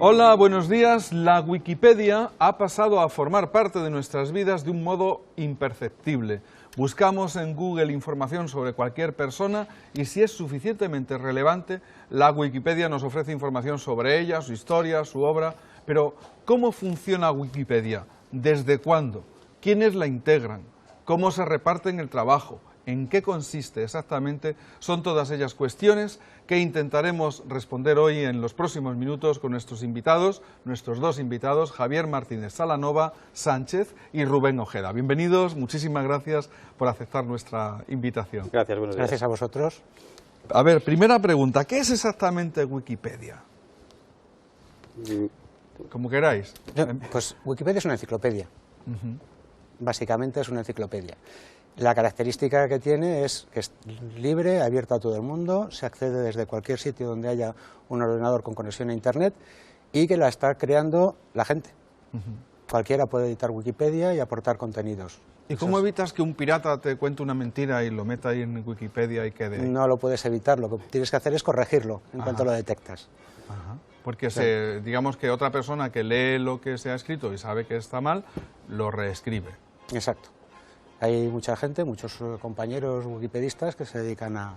Hola, buenos días. La Wikipedia ha pasado a formar parte de nuestras vidas de un modo imperceptible. Buscamos en Google información sobre cualquier persona y si es suficientemente relevante, la Wikipedia nos ofrece información sobre ella, su historia, su obra. Pero, ¿cómo funciona Wikipedia? ¿Desde cuándo? ¿Quiénes la integran? ¿Cómo se reparten el trabajo? ¿En qué consiste exactamente? Son todas ellas cuestiones que intentaremos responder hoy en los próximos minutos con nuestros invitados, nuestros dos invitados, Javier Martínez Salanova Sánchez y Rubén Ojeda. Bienvenidos, muchísimas gracias por aceptar nuestra invitación. Gracias, buenos días. Gracias a vosotros. A ver, primera pregunta, ¿qué es exactamente Wikipedia? Como queráis. Pues Wikipedia es una enciclopedia. Básicamente es una enciclopedia. La característica que tiene es que es libre, abierta a todo el mundo, se accede desde cualquier sitio donde haya un ordenador con conexión a Internet y que la está creando la gente. Cualquiera puede editar Wikipedia y aportar contenidos. ¿Y cómo evitas que un pirata te cuente una mentira y lo meta ahí en Wikipedia y quede ahí? No lo puedes evitar, lo que tienes que hacer es corregirlo en cuanto lo detectas. Porque digamos que otra persona que lee lo que se ha escrito y sabe que está mal, lo reescribe. Exacto. Hay mucha gente, muchos compañeros wikipedistas que se dedican a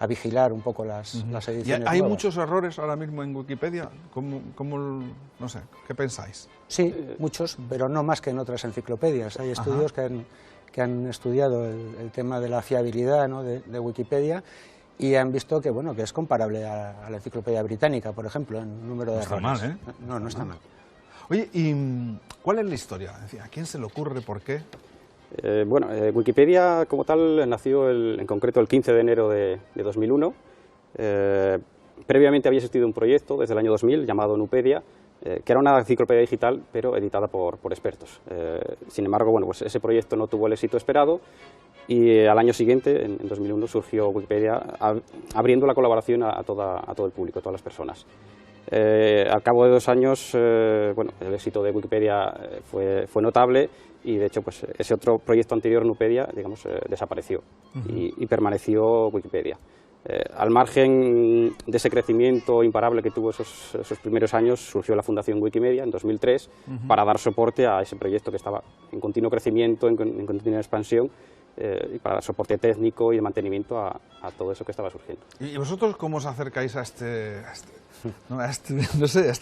vigilar un poco las ediciones. ¿Y hay nuevas. muchos errores ahora mismo en Wikipedia? No sé, ¿qué pensáis? Sí, muchos, pero no más que en otras enciclopedias. Hay estudios que han estudiado el tema de la fiabilidad, ¿no?, de Wikipedia y han visto que, bueno, que es comparable a la enciclopedia británica, por ejemplo, en número de errores. No está mal, ¿eh? No está mal. Oye, ¿y cuál es la historia? ¿A quién se le ocurre? ¿Por qué? Wikipedia como tal nació en concreto el 15 de enero de 2001. Previamente había existido un proyecto desde el año 2000 llamado Nupedia, que era una enciclopedia digital pero editada por expertos. Sin embargo, bueno, pues ese proyecto no tuvo el éxito esperado y al año siguiente, en 2001, surgió Wikipedia abriendo la colaboración a todo el público, a todas las personas. Al cabo de 2 años, bueno, el éxito de Wikipedia fue notable y de hecho pues ese otro proyecto anterior, Nupedia, digamos, desapareció y permaneció Wikipedia. Al margen de ese crecimiento imparable que tuvo esos primeros años, surgió la Fundación Wikimedia en 2003 para dar soporte a ese proyecto que estaba en continuo crecimiento, en continua expansión, y para dar soporte técnico y de mantenimiento a todo eso que estaba surgiendo. ¿Y vosotros cómo os acercáis a este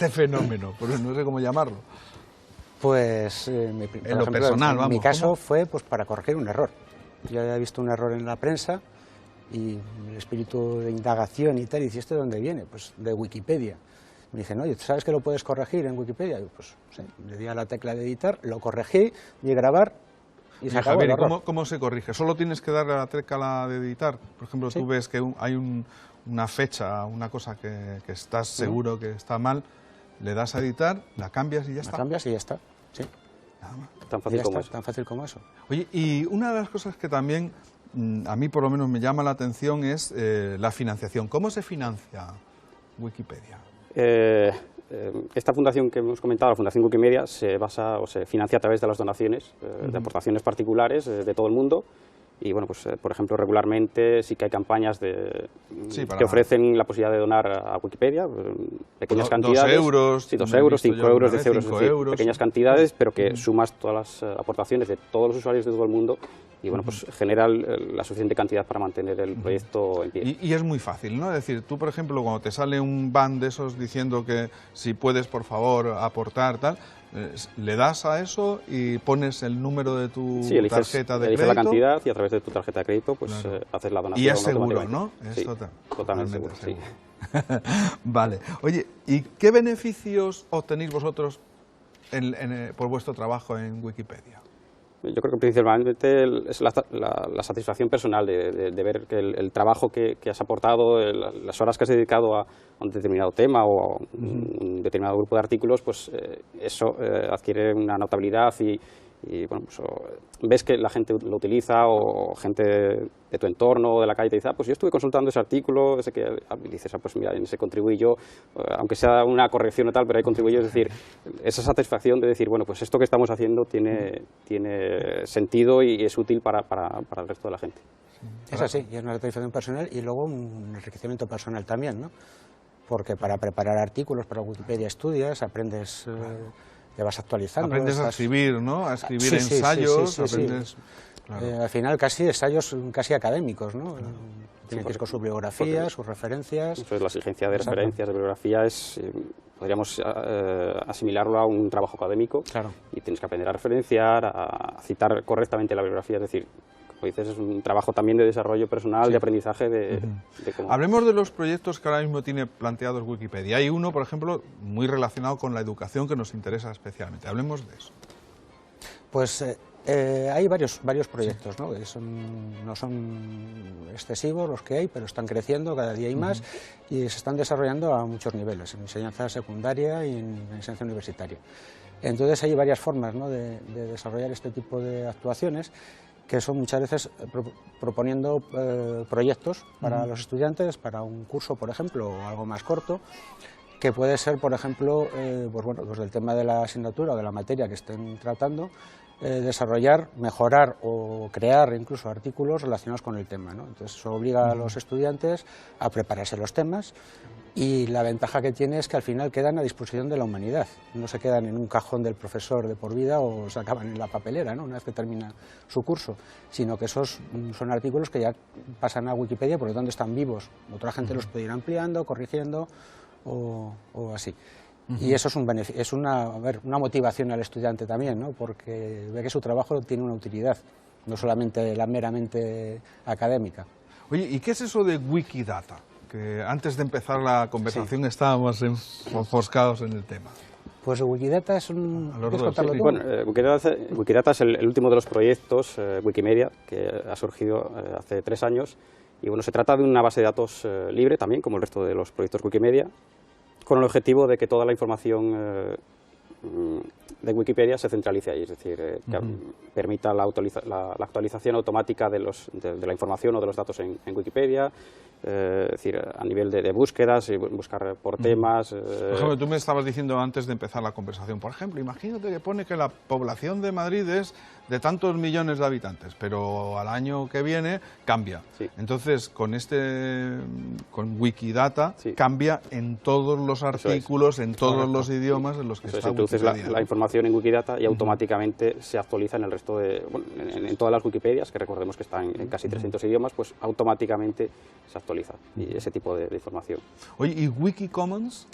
fenómeno? Pues no sé cómo llamarlo. Pues, en lo personal, en mi caso fue pues para corregir un error. Yo había visto un error en la prensa y el espíritu de indagación y tal, y ¿esto de dónde viene? Pues de Wikipedia. Me dicen, oye, ¿sabes que lo puedes corregir en Wikipedia? Y pues sí, le di a la tecla de editar, lo corregí, di a grabar y se acabó el error. ¿Cómo se corrige? ¿Solo tienes que darle a la tecla de editar? Por ejemplo, tú ves que hay una fecha, una cosa que estás seguro que está mal, le das a editar, la cambias y ya está. La cambias y ya está, sí. Nada más. Tan fácil como eso. Oye, y una de las cosas que también a mí por lo menos me llama la atención es la financiación. ¿Cómo se financia Wikipedia? Esta fundación que hemos comentado, la Fundación Wikimedia, se basa o se financia a través de las donaciones, de aportaciones particulares de todo el mundo. Y bueno, pues por ejemplo, regularmente sí que hay campañas que ofrecen la posibilidad de donar a Wikipedia, pequeñas cantidades. 2 euros. Sí, 2 euros, 5 euros, 10 euros, 5 es decir, euros. pequeñas cantidades, pero que sumas todas las aportaciones de todos los usuarios de todo el mundo y bueno, pues genera la suficiente cantidad para mantener el proyecto en pie. Y es muy fácil, ¿no? Es decir, tú, por ejemplo, cuando te sale un ban de esos diciendo que si puedes, por favor, aportar, tal, le das a eso y pones el número de tu tarjeta de crédito. Eliges la cantidad y a través de tu tarjeta de crédito pues haces la donación. Y es seguro, ¿no? Sí, totalmente seguro. Sí. Vale. Oye, ¿y qué beneficios obtenéis vosotros por vuestro trabajo en Wikipedia? Yo creo que principalmente es la satisfacción personal de ver que el trabajo que has aportado, las horas que has dedicado a un determinado tema o a un determinado grupo de artículos, pues eso adquiere una notabilidad y bueno, pues, ves que la gente lo utiliza o gente de tu entorno, de la calle, te dice, pues yo estuve consultando ese artículo, ese que dices, pues mira, en ese contribuí yo, aunque sea una corrección o tal, pero ahí contribuí yo, es decir, esa satisfacción de decir, bueno, pues esto que estamos haciendo tiene sentido y es útil para el resto de la gente. Es así, y es una satisfacción personal y luego un enriquecimiento personal también, ¿no? porque para preparar artículos para Wikipedia estudias, aprendes, te vas actualizando. Aprendes a escribir, ¿no? A escribir ensayos, aprendes... Claro. Al final casi ensayos casi académicos, ¿no? Tienen que ir con sus biografías, sus referencias. Eso es, la exigencia de referencias, de biografía, podríamos asimilarlo a un trabajo académico. Claro. Y tienes que aprender a referenciar, a citar correctamente la bibliografía, es decir, como dices, es un trabajo también de desarrollo personal, de aprendizaje. De cómo... Hablemos de los proyectos que ahora mismo tiene planteados Wikipedia. Hay uno, por ejemplo, muy relacionado con la educación que nos interesa especialmente. Hablemos de eso. Pues hay varios proyectos, ¿no? No son excesivos los que hay, pero están creciendo, cada día hay más, y se están desarrollando a muchos niveles, en enseñanza secundaria y en enseñanza universitaria. Entonces hay varias formas, ¿no?, de desarrollar este tipo de actuaciones, que son muchas veces proponiendo proyectos para los estudiantes, para un curso, por ejemplo, o algo más corto, que puede ser, por ejemplo, pues del tema de la asignatura o de la materia que estén tratando, desarrollar, mejorar o crear incluso artículos relacionados con el tema, ¿no? Entonces eso obliga a los estudiantes a prepararse los temas, y la ventaja que tiene es que al final quedan a disposición de la humanidad, no se quedan en un cajón del profesor de por vida o se acaban en la papelera, ¿no?, una vez que termina su curso, sino que esos son artículos que ya pasan a Wikipedia, por lo tanto están vivos, otra gente los puede ir ampliando, corrigiendo o así. Y eso es una motivación al estudiante también, ¿no?, porque ve que su trabajo tiene una utilidad, no solamente la meramente académica. Oye, ¿y qué es eso de Wikidata? Que antes de empezar la conversación estábamos enfoscados en el tema. Pues Wikidata es un... ¿Quieres contarlo tú? Bueno, Wikidata es el último de los proyectos Wikimedia que ha surgido hace 3 años, y bueno, se trata de una base de datos libre también, como el resto de los proyectos Wikimedia, con el objetivo de que toda la información de Wikipedia se centralice ahí, es decir, que permita la actualización automática de la información o de los datos en Wikipedia, es decir, a nivel de búsquedas, y buscar por temas. Por ejemplo, tú me estabas diciendo antes de empezar la conversación, por ejemplo, imagínate que pone que la población de Madrid es de tantos millones de habitantes, pero al año que viene cambia. Sí. Entonces, con Wikidata cambia en todos los artículos, en todos los idiomas en los que está Wikipedia. Entonces la información en Wikidata y automáticamente se actualiza en el resto de... Bueno, en todas las Wikipedias, que recordemos que están en casi 300 idiomas, pues automáticamente se actualiza y ese tipo de información. Oye, ¿y Wikicommons?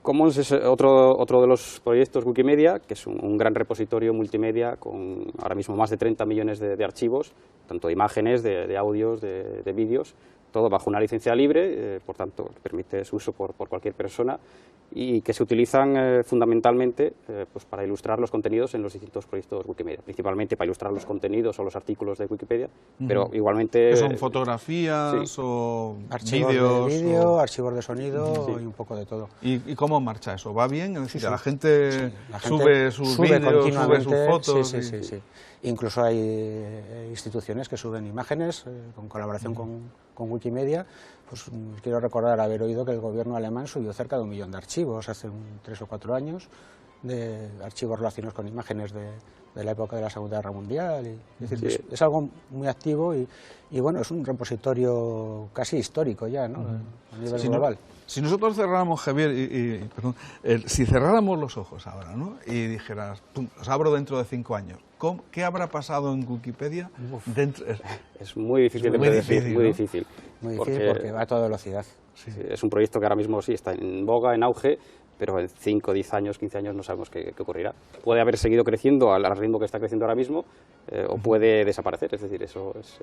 Commons es otro de los proyectos Wikimedia, que es un gran repositorio multimedia con ahora mismo más de 30 millones de archivos, tanto de imágenes, de audios, de vídeos, todo bajo una licencia libre, por tanto permite su uso por cualquier persona, y que se utilizan fundamentalmente pues para ilustrar los contenidos en los distintos proyectos Wikimedia, principalmente para ilustrar los contenidos o los artículos de Wikipedia, pero igualmente... ¿Que son fotografías o archivos vídeos? De vídeo, archivos de sonido y un poco de todo. ¿Y cómo marcha eso? ¿Va bien? Es decir, la gente sube sus vídeos, sube sus fotos... Sí. Incluso hay instituciones que suben imágenes con colaboración con Wikimedia. Pues quiero recordar haber oído que el gobierno alemán subió cerca de 1 millón de archivos hace 3 o 4 años, de archivos relacionados con imágenes de la época de la Segunda Guerra Mundial. Es decir, es algo muy activo y bueno, es un repositorio casi histórico ya, ¿no? A nivel global. Si nosotros cerráramos, Javier, si cerráramos los ojos ahora, ¿no?, y dijeras, pum, los abro dentro de 5 años, ¿qué habrá pasado en Wikipedia? Es muy difícil de predecir, muy difícil. Muy difícil porque va a toda velocidad. Sí, es un proyecto que ahora mismo sí está en boga, en auge, pero en 5, 10 años, 15 años no sabemos qué ocurrirá. Puede haber seguido creciendo al ritmo que está creciendo ahora mismo, o puede desaparecer, es decir, eso es...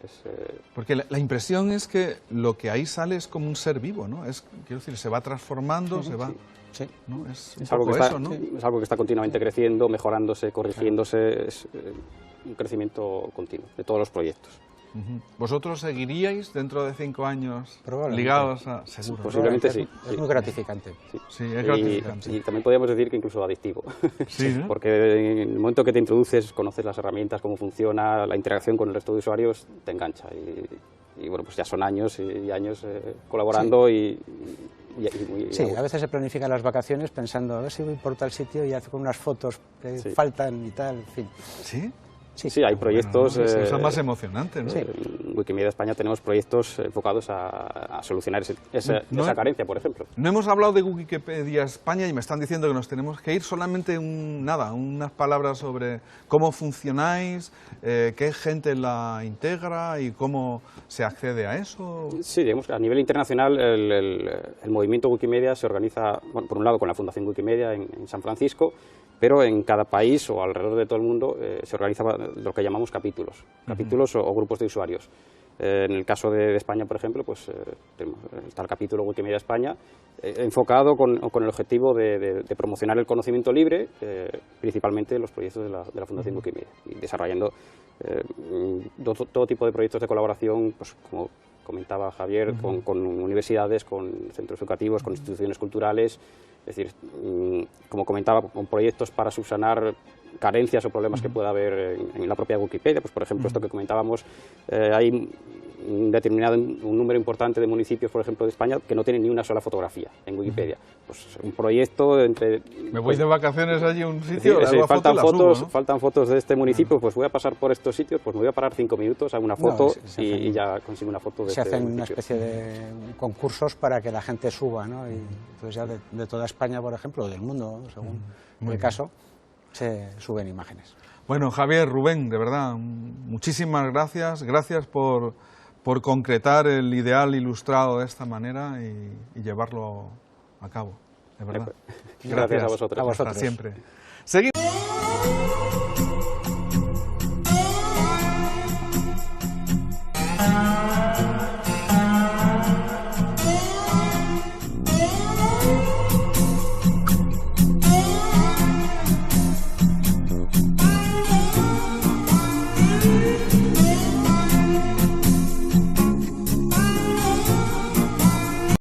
Porque la impresión es que lo que ahí sale es como un ser vivo, ¿no? Quiero decir, se va transformando, se va... Sí. ¿no? Es algo que está continuamente creciendo, mejorándose, corrigiéndose, es un crecimiento continuo de todos los proyectos. ¿Vosotros seguiríais dentro de 5 años ligados a...? Seguro. Posiblemente sí. Es muy gratificante. Sí, es gratificante. Y también podríamos decir que incluso adictivo. Sí, ¿no? Porque en el momento que te introduces, conoces las herramientas, cómo funciona, la interacción con el resto de usuarios, te engancha. Y bueno, pues ya son años y años colaborando y a veces se planifican las vacaciones pensando a ver si voy por tal sitio y hace con unas fotos que faltan y tal, en fin. ¿Sí? Sí, hay proyectos... Bueno, eso es más emocionante, ¿no? En Wikimedia España tenemos proyectos enfocados a solucionar esa carencia, por ejemplo. No hemos hablado de Wikipedia España y me están diciendo que nos tenemos que ir. Solamente unas palabras sobre cómo funcionáis, qué gente la integra y cómo se accede a eso. Sí, digamos que a nivel internacional el movimiento Wikimedia se organiza, bueno, por un lado con la Fundación Wikimedia en San Francisco, pero en cada país o alrededor de todo el mundo se organiza lo que llamamos capítulos o grupos de usuarios. En el caso de España, por ejemplo, pues está el capítulo Wikimedia España, enfocado con el objetivo de promocionar el conocimiento libre, principalmente los proyectos de la Fundación Wikimedia, y desarrollando todo tipo de proyectos de colaboración, pues como comentaba Javier, con universidades, con centros educativos, con instituciones culturales, es decir, como comentaba, con proyectos para subsanar carencias o problemas que pueda haber en la propia Wikipedia. Pues por ejemplo, esto que comentábamos, hay un número importante de municipios, por ejemplo, de España, que no tienen ni una sola fotografía en Wikipedia. Pues un proyecto entre... Me voy de vacaciones allí a un sitio, faltan fotos de este municipio, pues voy a pasar por estos sitios, pues me voy a parar 5 minutos, hago una foto y ya consigo una foto de este municipio. Se hacen una especie de concursos para que la gente suba, ¿no? Y entonces ya de toda España, por ejemplo, o del mundo, según el caso, se suben imágenes. Bueno, Javier, Rubén, de verdad, muchísimas gracias. Gracias por concretar el ideal ilustrado de esta manera y llevarlo a cabo, de verdad. Gracias a vosotros. Hasta siempre. Seguimos.